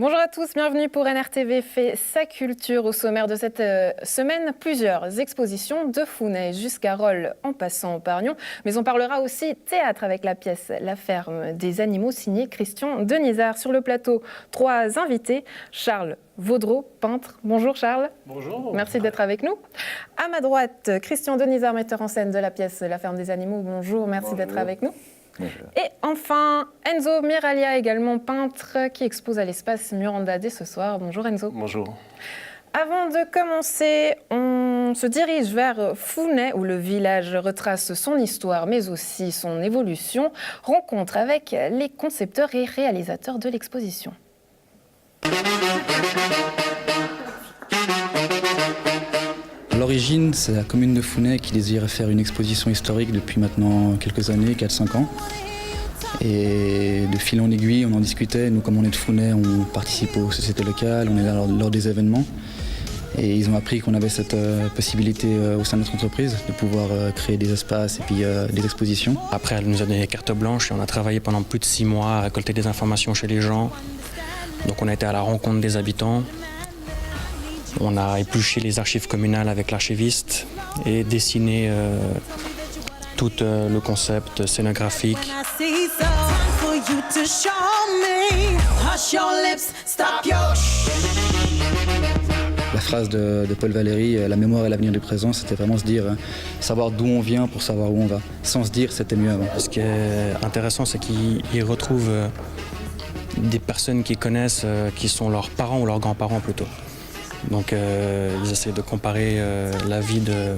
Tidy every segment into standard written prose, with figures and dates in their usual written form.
Bonjour à tous, bienvenue pour NRTV fait sa culture. Au sommaire de cette semaine, plusieurs expositions de Founet jusqu'à Rolle en passant par Nyon. Mais on parlera aussi théâtre avec la pièce La ferme des animaux signée Christian Denisard. Sur le plateau, 3 invités. Charles Vaudreau, peintre. Bonjour Charles. Bonjour. Merci d'être avec nous. À ma droite, Christian Denisard, metteur en scène de la pièce La ferme des animaux. Bonjour, merci d'être avec nous. Bonjour. Et enfin, Enzo Miraglia, également peintre, qui expose à l'espace Miranda dès ce soir. Bonjour Enzo. Bonjour. Avant de commencer, on se dirige vers Founet, où le village retrace son histoire, mais aussi son évolution. Rencontre avec les concepteurs et réalisateurs de l'exposition. À l'origine, c'est la commune de Founet qui désirait faire une exposition historique depuis maintenant quelques années, 4-5 ans. Et de fil en aiguille, on en discutait. Nous, comme on est de Founet, on participe aux sociétés locales, on est là lors des événements. Et ils ont appris qu'on avait cette possibilité au sein de notre entreprise de pouvoir créer des espaces et puis des expositions. Après, elle nous a donné carte blanche et on a travaillé pendant plus de 6 mois à récolter des informations chez les gens. Donc on a été à la rencontre des habitants. On a épluché les archives communales avec l'archiviste et dessiné tout le concept scénographique. La phrase de Paul Valéry, la mémoire est l'avenir du présent, c'était vraiment se dire, savoir d'où on vient pour savoir où on va. Sans se dire, c'était mieux avant. Ce qui est intéressant, c'est qu'ils retrouvent des personnes qu'ils connaissent, qui sont leurs parents ou leurs grands-parents plutôt. Donc ils essaient de comparer la vie de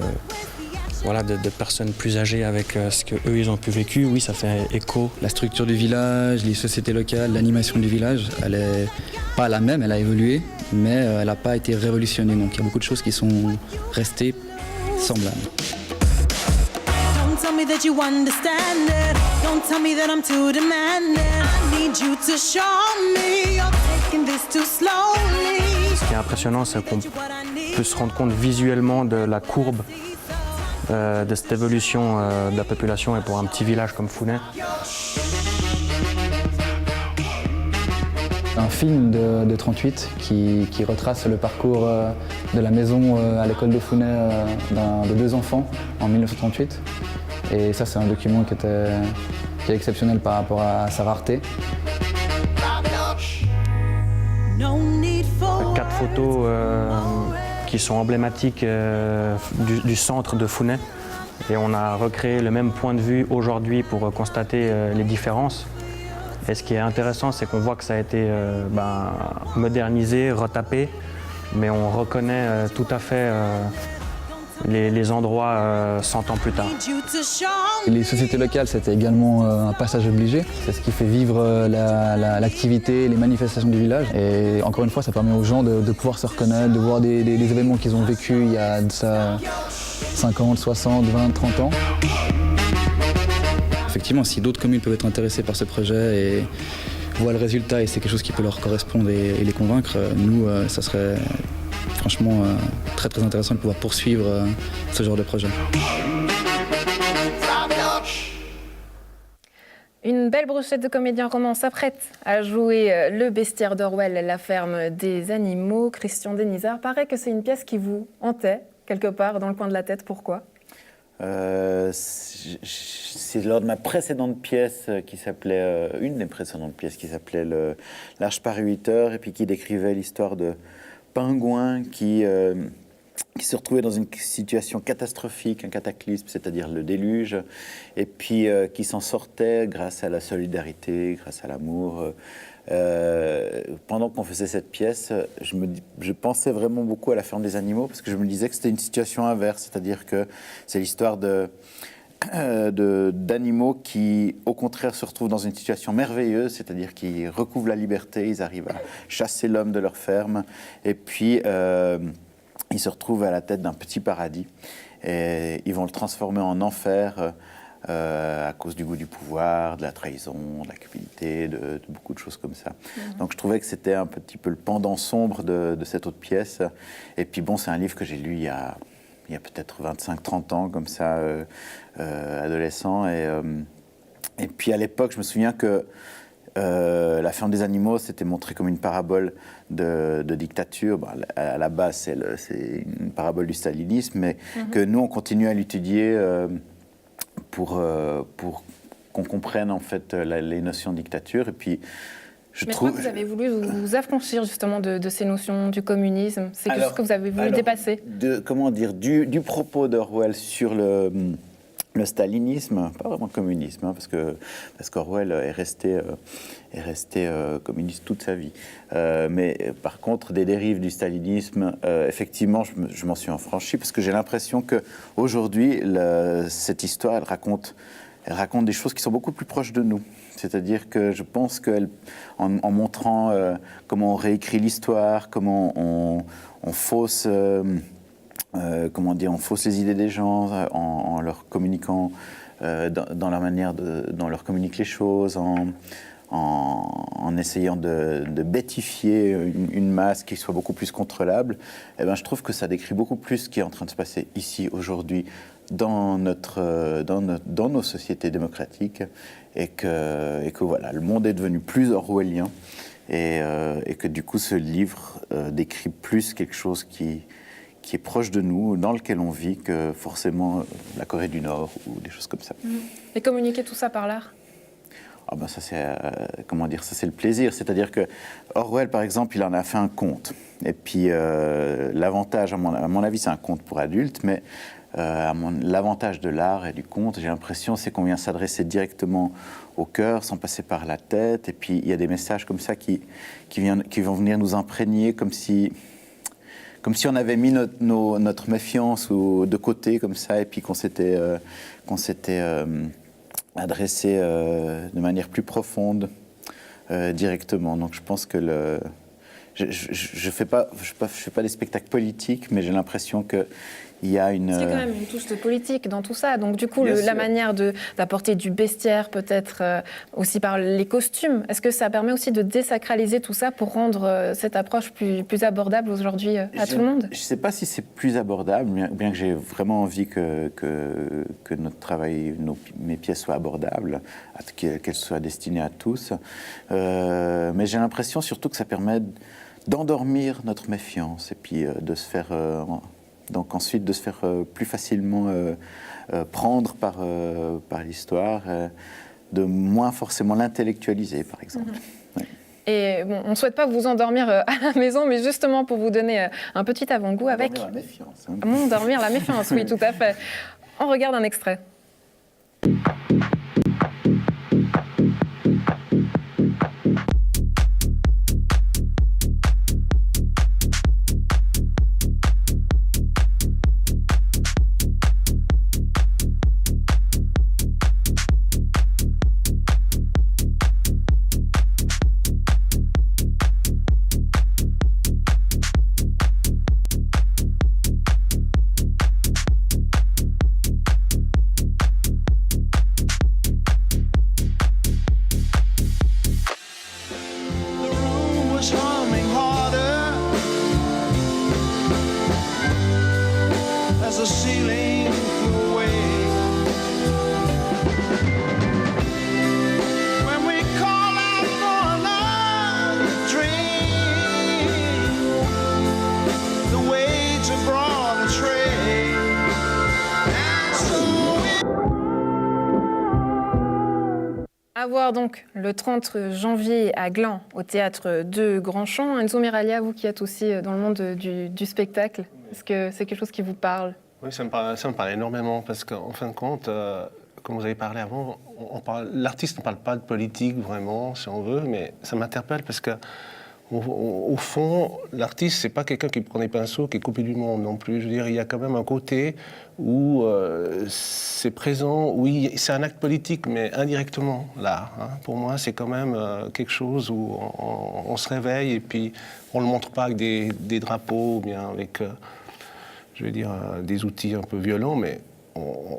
personnes plus âgées avec ce qu'eux ils ont pu vécu. Oui, ça fait écho. La structure du village, les sociétés locales, l'animation du village, elle est pas la même, elle a évolué, mais elle n'a pas été révolutionnée. Donc il y a beaucoup de choses qui sont restées semblables. Don't tell me that you understand it. Don't tell me that I'm too demanding. I need you to show me you're taking this too slowly. Ce qui est impressionnant, c'est qu'on peut se rendre compte visuellement de la courbe de cette évolution de la population et pour un petit village comme Founet. Un film de 38 qui retrace le parcours de la maison à l'école de Founet de 2 enfants en 1938. Et ça, c'est un document qui est exceptionnel par rapport à sa rareté. 4 photos qui sont emblématiques du centre de Founet. Et on a recréé le même point de vue aujourd'hui pour constater les différences. Et ce qui est intéressant, c'est qu'on voit que ça a été modernisé, retapé, mais on reconnaît tout à fait les endroits 100 ans plus tard. Les sociétés locales, c'était également un passage obligé. C'est ce qui fait vivre l'activité, les manifestations du village. Et encore une fois, ça permet aux gens de pouvoir se reconnaître, de voir des événements qu'ils ont vécus il y a de ça 50, 60, 20, 30 ans. Effectivement, si d'autres communes peuvent être intéressées par ce projet et voient le résultat et c'est quelque chose qui peut leur correspondre et les convaincre, nous, ça serait franchement très très intéressant de pouvoir poursuivre ce genre de projet. Une belle brochette de comédiens romans s'apprête à jouer Le bestiaire d'Orwell, La ferme des animaux. Christian Denisard, paraît que c'est une pièce qui vous hantait quelque part dans le coin de la tête. Pourquoi ? C'est lors de ma précédente pièce qui s'appelait, une des précédentes pièces qui s'appelait L'Arche par 8 heures et puis qui décrivait l'histoire de pingouins qui se retrouvaient dans une situation catastrophique, un cataclysme, c'est-à-dire le déluge, et puis qui s'en sortaient grâce à la solidarité, grâce à l'amour. Pendant qu'on faisait cette pièce, je pensais vraiment beaucoup à La ferme des animaux parce que je me disais que c'était une situation inverse, c'est-à-dire que c'est l'histoire d'animaux qui, au contraire, se retrouvent dans une situation merveilleuse, c'est-à-dire qu'ils recouvrent la liberté, ils arrivent à chasser l'homme de leur ferme, et puis ils se retrouvent à la tête d'un petit paradis, et ils vont le transformer en enfer à cause du goût du pouvoir, de la trahison, de la cupidité, de beaucoup de choses comme ça. Donc je trouvais que c'était un petit peu le pendant sombre de cette autre pièce. Et puis bon, c'est un livre que j'ai lu il y a peut-être 25-30 ans, comme ça, adolescent. Et puis à l'époque, je me souviens que La ferme des animaux, c'était montré comme une parabole de dictature. Bon, à la base, c'est une parabole du stalinisme, mais que nous, on continue à l'étudier pour qu'on comprenne en fait les notions de dictature. Et puis, Mais pourquoi vous avez voulu vous affranchir justement de ces notions du communisme? C'est quelque chose que vous avez voulu dépasser? Comment dire, du propos d'Orwell sur le stalinisme, pas vraiment communisme, hein, parce qu'Orwell est resté communiste toute sa vie. Mais par contre, des dérives du stalinisme, effectivement, je m'en suis affranchi, parce que j'ai l'impression qu'aujourd'hui, cette histoire, elle raconte des choses qui sont beaucoup plus proches de nous. C'est-à-dire que je pense qu'en montrant comment on réécrit l'histoire, comment on fausse... on fausse les idées des gens en leur communiquant dans la manière dont leur communiquent les choses, en essayant de bêtifier une masse qui soit beaucoup plus contrôlable. Eh ben, je trouve que ça décrit beaucoup plus ce qui est en train de se passer ici, aujourd'hui, dans nos sociétés démocratiques, et que voilà, le monde est devenu plus orwellien, et que du coup ce livre décrit plus quelque chose qui est proche de nous, dans lequel on vit, que forcément la Corée du Nord ou des choses comme ça. Et communiquer tout ça par l'art? Ah ben ça c'est ça c'est le plaisir. C'est-à-dire que Orwell, par exemple, il en a fait un conte. Et puis l'avantage, à mon avis, c'est un conte pour adultes, mais l'avantage de l'art et du conte, j'ai l'impression, c'est qu'on vient s'adresser directement au cœur, sans passer par la tête. Et puis il y a des messages comme ça qui vont venir nous imprégner, comme si on avait mis notre méfiance de côté, comme ça, et puis qu'on s'était adressé de manière plus profonde directement. Donc je pense que je fais pas des spectacles politiques, mais j'ai l'impression que il y a une... C'est quand même une touche de politique dans tout ça. Donc du coup, la manière d'apporter du bestiaire, peut-être aussi par les costumes, est-ce que ça permet aussi de désacraliser tout ça pour rendre cette approche plus abordable aujourd'hui à tout le monde? Je ne sais pas si c'est plus abordable, bien que j'ai vraiment envie que notre travail, mes pièces soient abordables, qu'elles soient destinées à tous. Mais j'ai l'impression surtout que ça permet d'endormir notre méfiance et puis de se faire... Donc ensuite de se faire plus facilement prendre par l'histoire, de moins forcément l'intellectualiser, par exemple. Ouais. Et bon, on ne souhaite pas vous endormir à la maison, mais justement pour vous donner un petit avant-goût avec... Endormir la méfiance. Hein. Endormir la méfiance, oui, tout à fait. On regarde un extrait. À voir donc le 30 janvier à Gland, au théâtre de Grandchamp. Enzo Miralia, vous qui êtes aussi dans le monde du spectacle, est-ce que c'est quelque chose qui vous parle? Oui, ça me parle énormément, parce qu'en fin de compte, comme vous avez parlé avant, l'artiste ne parle pas de politique vraiment, si on veut, mais ça m'interpelle parce que au fond, l'artiste, c'est pas quelqu'un qui prend des pinceaux, qui est coupé du monde non plus. Je veux dire, il y a quand même un côté où c'est présent, oui, c'est un acte politique, mais indirectement, l'art. Hein. Pour moi, c'est quand même quelque chose où on se réveille et puis on le montre pas avec des drapeaux ou bien avec, je vais dire, des outils un peu violents, mais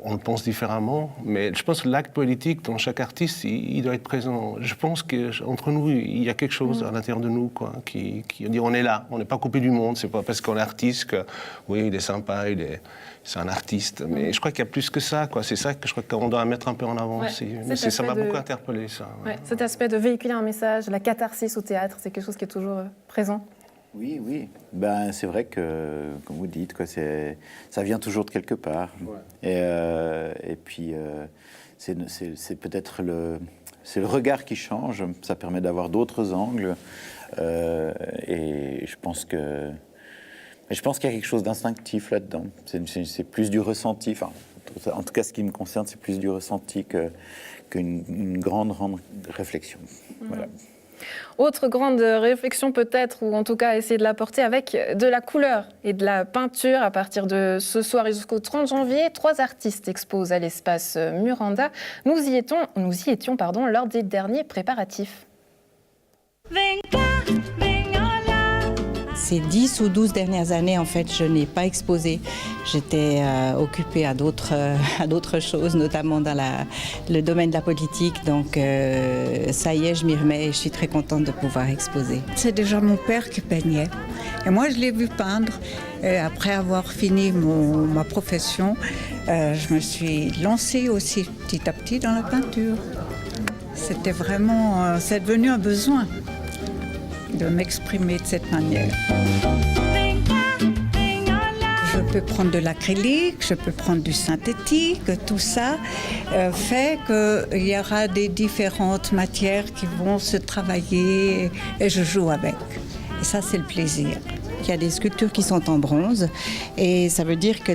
on le pense différemment, mais je pense que l'acte politique dans chaque artiste, il doit être présent. Je pense qu'entre nous, il y a quelque chose à l'intérieur de nous, quoi, qui dit on est là, on n'est pas coupé du monde, c'est pas parce qu'on est artiste que, oui, il est sympa, c'est un artiste, mais je crois qu'il y a plus que ça, quoi. C'est ça que je crois qu'on doit mettre un peu en avant aussi. Ça m'a beaucoup interpellé, ça. Ouais, cet aspect de véhiculer un message, la catharsis au théâtre, c'est quelque chose qui est toujours présent. Oui, oui. Ben, c'est vrai que, comme vous dites, quoi, ça vient toujours de quelque part. Ouais. Et puis, c'est peut-être le regard qui change. Ça permet d'avoir d'autres angles. Et je pense qu'il y a quelque chose d'instinctif là-dedans. C'est plus du ressenti. Enfin, en tout cas, ce qui me concerne, c'est plus du ressenti qu'une grande réflexion. Voilà. Autre grande réflexion peut-être, ou en tout cas essayer de l'apporter avec de la couleur et de la peinture. À partir de ce soir et jusqu'au 30 janvier, 3 artistes exposent à l'espace Muranda. Nous y étions lors des derniers préparatifs. Ces 10 ou 12 dernières années, en fait, je n'ai pas exposé. J'étais occupée à d'autres choses, notamment dans le domaine de la politique. Donc, ça y est, je m'y remets et je suis très contente de pouvoir exposer. C'est déjà mon père qui peignait. Et moi, je l'ai vu peindre. Et après avoir fini ma profession, je me suis lancée aussi petit à petit dans la peinture. C'était vraiment... c'est devenu un besoin de m'exprimer de cette manière. Je peux prendre de l'acrylique, je peux prendre du synthétique, tout ça fait qu'il y aura des différentes matières qui vont se travailler et je joue avec. Et ça, c'est le plaisir. Il y a des sculptures qui sont en bronze et ça veut dire que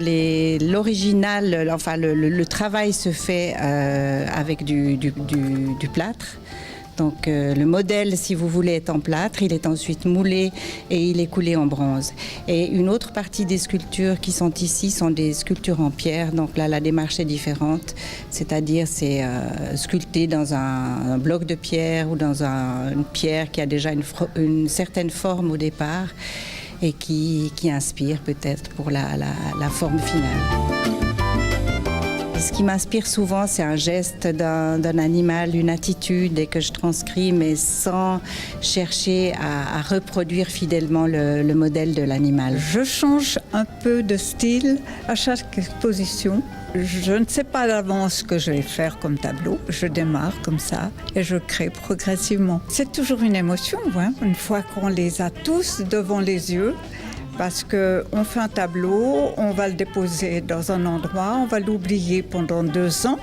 l'original, enfin le travail se fait avec du plâtre. Donc le modèle, si vous voulez, est en plâtre, il est ensuite moulé et il est coulé en bronze. Et une autre partie des sculptures qui sont ici sont des sculptures en pierre. Donc là, la démarche est différente, c'est-à-dire c'est sculpté dans un bloc de pierre ou dans une pierre qui a déjà une certaine forme au départ et qui inspire peut-être pour la forme finale. Ce qui m'inspire souvent, c'est un geste d'un animal, une attitude et que je transcris, mais sans chercher à reproduire fidèlement le modèle de l'animal. Je change un peu de style à chaque exposition. Je ne sais pas d'avance ce que je vais faire comme tableau. Je démarre comme ça et je crée progressivement. C'est toujours une émotion, hein, une fois qu'on les a tous devant les yeux. Parce qu'on fait un tableau, on va le déposer dans un endroit, on va l'oublier pendant 2 ans.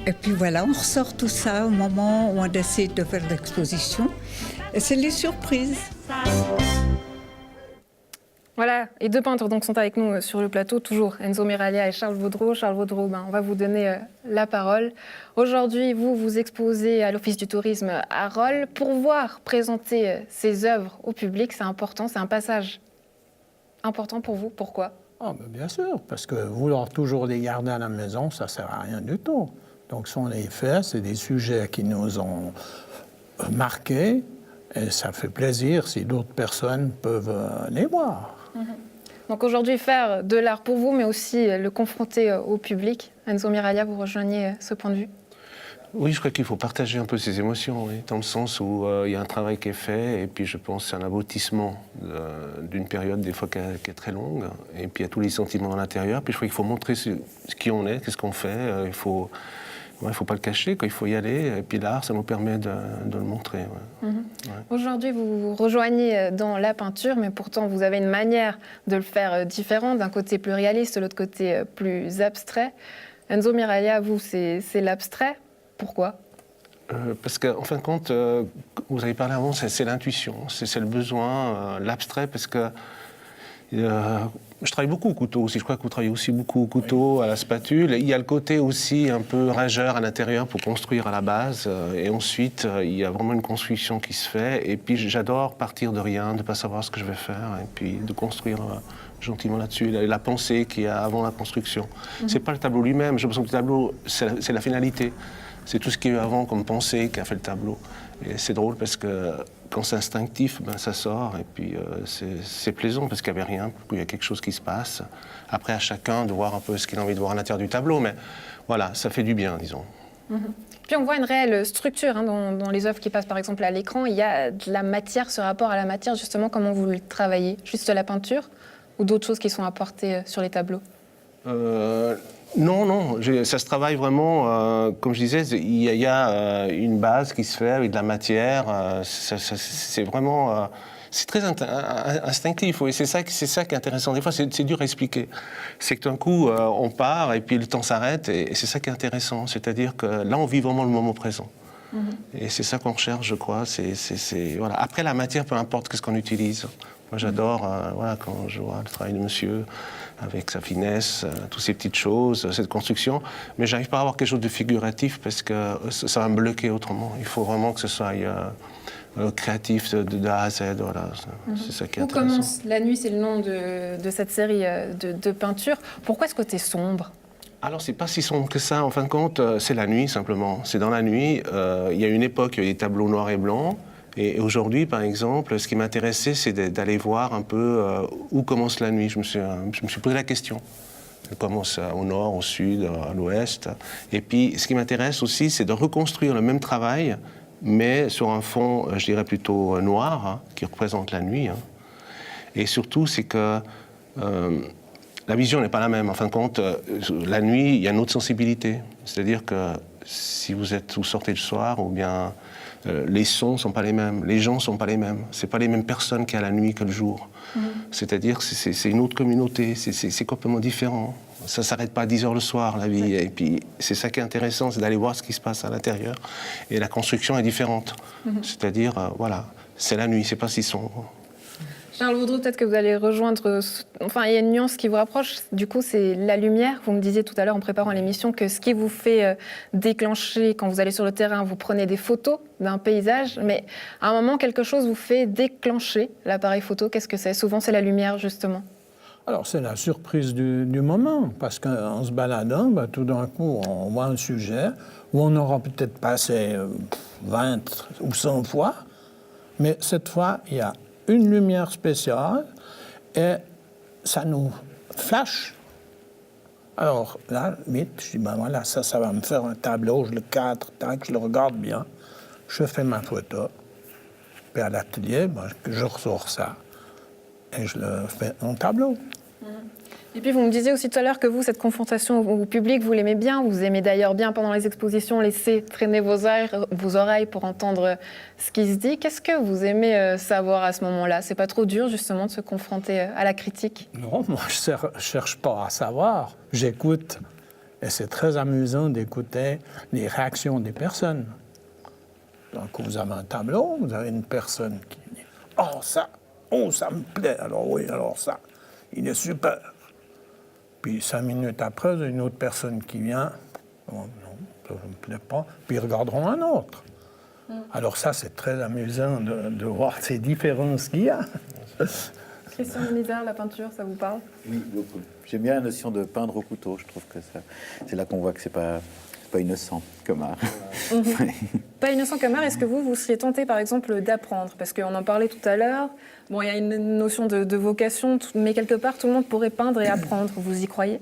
Et puis voilà, on ressort tout ça au moment où on décide de faire l'exposition. Et c'est les surprises. Voilà, et 2 peintres donc, sont avec nous sur le plateau, toujours Enzo Miraglia et Charles Vaudreau. Charles Vaudreau, on va vous donner la parole. Aujourd'hui, vous exposez à l'Office du tourisme à Rolle. Pour voir présenter ces œuvres au public, c'est important, c'est un passage important pour vous. Pourquoi ? Bien sûr, parce que vouloir toujours les garder à la maison, ça ne sert à rien du tout. Donc si on les fait, c'est des sujets qui nous ont marqués, et ça fait plaisir si d'autres personnes peuvent les voir. Donc aujourd'hui, faire de l'art pour vous, mais aussi le confronter au public. Enzo Miraglia, vous rejoignez ce point de vue ? Oui, je crois qu'il faut partager un peu ses émotions, oui, dans le sens où il y a un travail qui est fait, et puis je pense que c'est un aboutissement d'une période des fois qui est très longue, et puis il y a tous les sentiments à l'intérieur, puis je crois qu'il faut montrer ce qui on est, qu'est-ce qu'on fait, il faut pas le cacher, il faut y aller, et puis l'art, ça nous permet de le montrer. Ouais. Ouais. Aujourd'hui, vous vous rejoignez dans la peinture, mais pourtant vous avez une manière de le faire différente, d'un côté plus réaliste, de l'autre côté plus abstrait. Enzo Miraglia, vous, c'est l'abstrait. Pourquoi ? Parce qu'en fin de compte, vous avez parlé avant, c'est l'intuition, c'est le besoin, l'abstrait, parce que je travaille beaucoup au couteau aussi. Je crois que vous travaillez aussi beaucoup au couteau, à la spatule. Il y a le côté aussi un peu rageur à l'intérieur pour construire à la base. Et ensuite, il y a vraiment une construction qui se fait. Et puis, j'adore partir de rien, de ne pas savoir ce que je vais faire, et puis de construire gentiment là-dessus, la pensée qu'il y a avant la construction. C'est pas le tableau lui-même, j'ai l'impression que le tableau, c'est la finalité. C'est tout ce qu'il y a eu avant comme pensée qui a fait le tableau. Et c'est drôle parce que quand c'est instinctif, ben, ça sort et puis c'est plaisant parce qu'il n'y avait rien, qu'il y a quelque chose qui se passe. Après, à chacun de voir un peu ce qu'il a envie de voir à l'intérieur du tableau, mais voilà, ça fait du bien, disons. Puis on voit une réelle structure dans les œuvres qui passent par exemple à l'écran. Il y a de la matière, ce rapport à la matière, justement, comment vous le travaillez? Juste la peinture ou d'autres choses qui sont apportées sur les tableaux? Non, ça se travaille vraiment, comme je disais, il y a une base qui se fait avec de la matière, c'est vraiment... c'est très instinctif, oui. C'est ça qui est intéressant. Des fois, c'est dur à expliquer. C'est que d'un coup, on part et puis le temps s'arrête et c'est ça qui est intéressant. C'est-à-dire que là, on vit vraiment le moment présent. Et c'est ça qu'on recherche, je crois. Voilà. Après, la matière, peu importe ce qu'on utilise. Moi, j'adore voilà, quand je vois le travail de monsieur avec sa finesse, toutes ces petites choses, cette construction. Mais j'arrive pas à avoir quelque chose de figuratif parce que ça va me bloquer autrement. Il faut vraiment que ce soit créatif de A à Z. Voilà. C'est ça qui est intéressant. Où commence La Nuit, c'est le nom de cette série de peintures. Pourquoi ce côté sombre? Alors, c'est pas si sombre que ça. En fin de compte, c'est la nuit, simplement. C'est dans la nuit. Il y a une époque, il y a des tableaux noirs et blancs. Et aujourd'hui, par exemple, ce qui m'intéressait, c'est d'aller voir un peu où commence la nuit. Je me suis posé la question. Elle commence au nord, au sud, à l'ouest. Et puis, ce qui m'intéresse aussi, c'est de reconstruire le même travail, mais sur un fond, je dirais plutôt noir, hein, qui représente la nuit. Hein. Et surtout, c'est que la vision n'est pas la même. En fin de compte, la nuit, il y a une autre sensibilité. C'est-à-dire que si vous sortez le soir, ou bien les sons ne sont pas les mêmes, les gens ne sont pas les mêmes. Ce n'est pas les mêmes personnes qu'il y a la nuit que le jour. C'est-à-dire que c'est une autre communauté, c'est complètement différent. Ça ne s'arrête pas à 10 heures le soir, la vie. Et puis, c'est ça qui est intéressant, c'est d'aller voir ce qui se passe à l'intérieur. Et la construction est différente. C'est-à-dire, voilà, c'est la nuit, c'est pas si sombre. Charles Vaudrou, peut-être que vous allez rejoindre... Enfin, il y a une nuance qui vous rapproche. Du coup, c'est la lumière. Vous me disiez tout à l'heure en préparant l'émission que ce qui vous fait déclencher quand vous allez sur le terrain, vous prenez des photos d'un paysage, mais à un moment, quelque chose vous fait déclencher l'appareil photo. Qu'est-ce que c'est? Souvent, c'est la lumière, justement. Alors, c'est la surprise du moment, parce qu'en se baladant, ben, tout d'un coup, on voit un sujet où on aura peut-être passé 20 ou 100 fois, mais cette fois, il y a une lumière spéciale et ça nous flash. Alors là, vite, je dis, ben voilà, ça va me faire un tableau, je le cadre, tac, je le regarde bien, je fais ma photo, puis à l'atelier, ben, je ressors ça et je le fais en tableau. Et puis vous me disiez aussi tout à l'heure que vous, cette confrontation au public, vous l'aimez bien. Vous aimez d'ailleurs bien pendant les expositions laisser traîner vos oreilles pour entendre ce qui se dit. Qu'est-ce que vous aimez savoir à ce moment-là? C'est pas trop dur justement de se confronter à la critique? Non, moi je cherche pas à savoir. J'écoute et c'est très amusant d'écouter les réactions des personnes. Donc vous avez un tableau, vous avez une personne qui dit « Oh ça me plaît, alors oui, alors ça, il est super ». Puis 5 minutes après, une autre personne qui vient, oh, non, ça ne me plaît pas, puis ils regarderont un autre. Alors ça, c'est très amusant de voir ces différences qu'il y a. Christian Misère, la peinture, ça vous parle? Oui, beaucoup. J'aime bien la notion de peindre au couteau. Je trouve que c'est là qu'on voit que c'est pas innocent comme art. Pas innocent comme art. Est-ce que vous seriez tenté, par exemple, d'apprendre? Parce qu'on en parlait tout à l'heure. Bon, il y a une notion de vocation, mais quelque part, tout le monde pourrait peindre et apprendre. Vous y croyez?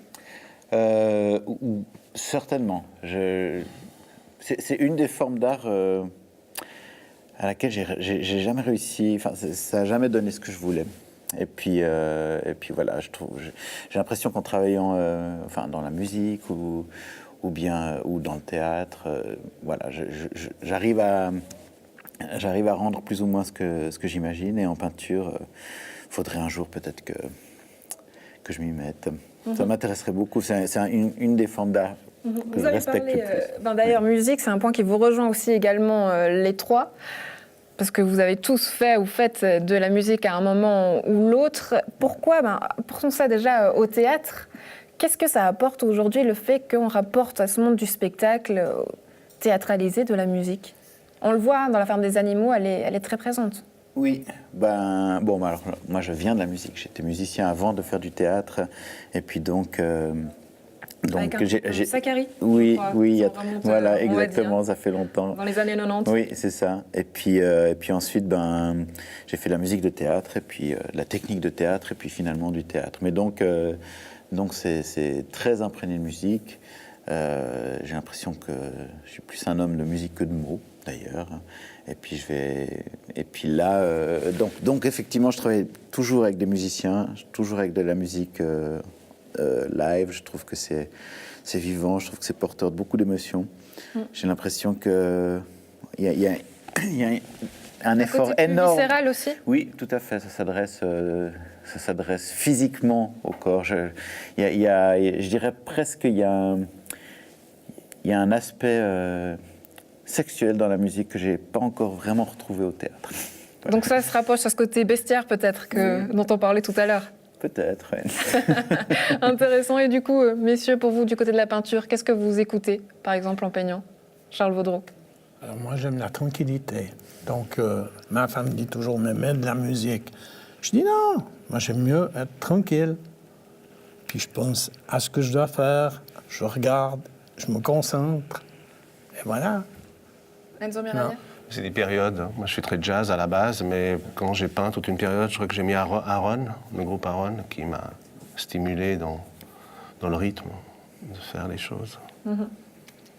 Certainement. C'est une des formes d'art à laquelle j'ai jamais réussi. Enfin, ça n'a jamais donné ce que je voulais. Et puis voilà, j'ai l'impression qu'en travaillant dans la musique ou dans le théâtre, voilà, j'arrive à rendre plus ou moins ce que j'imagine. Et en peinture, faudrait un jour peut-être que je m'y mette. Ça m'intéresserait beaucoup. C'est une des formes d'art que je respecte le plus. D'ailleurs, musique, c'est un point qui vous rejoint aussi également les trois. Parce que vous avez tous fait ou faites de la musique à un moment ou l'autre. Pourquoi? Portons ça déjà au théâtre. Qu'est-ce que ça apporte aujourd'hui, le fait qu'on rapporte à ce monde du spectacle théâtralisé de la musique? On le voit dans La Ferme des Animaux, elle est très présente. Oui, bon, alors, moi je viens de la musique, j'étais musicien avant de faire du théâtre, et puis donc Avec un Sakari, oui, je crois. oui, Ça remonte, voilà, on va exactement, dire, ça fait longtemps. dans les années 90. Oui, c'est ça. Et puis ensuite, j'ai fait la musique de théâtre, et puis la technique de théâtre, et puis finalement du théâtre. Mais donc c'est très imprégné de musique. J'ai l'impression que je suis plus un homme de musique que de mots, d'ailleurs. Et puis là, donc effectivement, je travaille toujours avec des musiciens, toujours avec de la musique live. Je trouve que c'est vivant, je trouve que c'est porteur de beaucoup d'émotions. J'ai l'impression que il y a un effort côté plus énorme. viscéral aussi. Oui, tout à fait. Ça s'adresse physiquement au corps. Je dirais presque il y a un aspect sexuel dans la musique que j'ai pas encore vraiment retrouvé au théâtre. Voilà. Donc ça se rapproche à ce côté bestiaire peut-être dont on parlait tout à l'heure. Peut-être, ouais. Intéressant. Et du coup, messieurs, pour vous, du côté de la peinture, qu'est-ce que vous écoutez, par exemple, en peignant? Charles Vaudreau. Alors moi, j'aime la tranquillité. Donc, ma femme dit toujours, mais mets de la musique. Je dis non, moi, j'aime mieux être tranquille. Puis je pense à ce que je dois faire, je regarde, je me concentre, et voilà. Enzo Miraglia. C'est des périodes. Moi, je suis très jazz à la base, mais quand j'ai peint toute une période, je crois que j'ai mis Aaron, le groupe Aaron, qui m'a stimulé dans le rythme de faire les choses.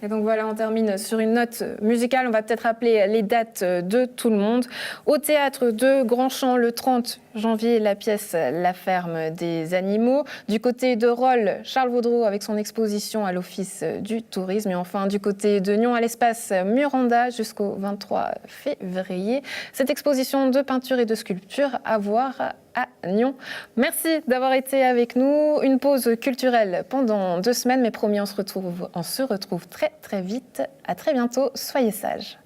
Et donc voilà, on termine sur une note musicale. On va peut-être rappeler les dates de tout le monde. Au théâtre de Grandchamp, le 30 janvier, la pièce La ferme des animaux. Du côté de Rolle, Charles Vaudreau avec son exposition à l'Office du tourisme. Et enfin, du côté de Nyon, à l'espace Muranda jusqu'au 23 février. Cette exposition de peinture et de sculpture à voir à Nyon. Merci d'avoir été avec nous. Une pause culturelle pendant 2 semaines, mais promis, on se retrouve très très vite. À très bientôt. Soyez sages.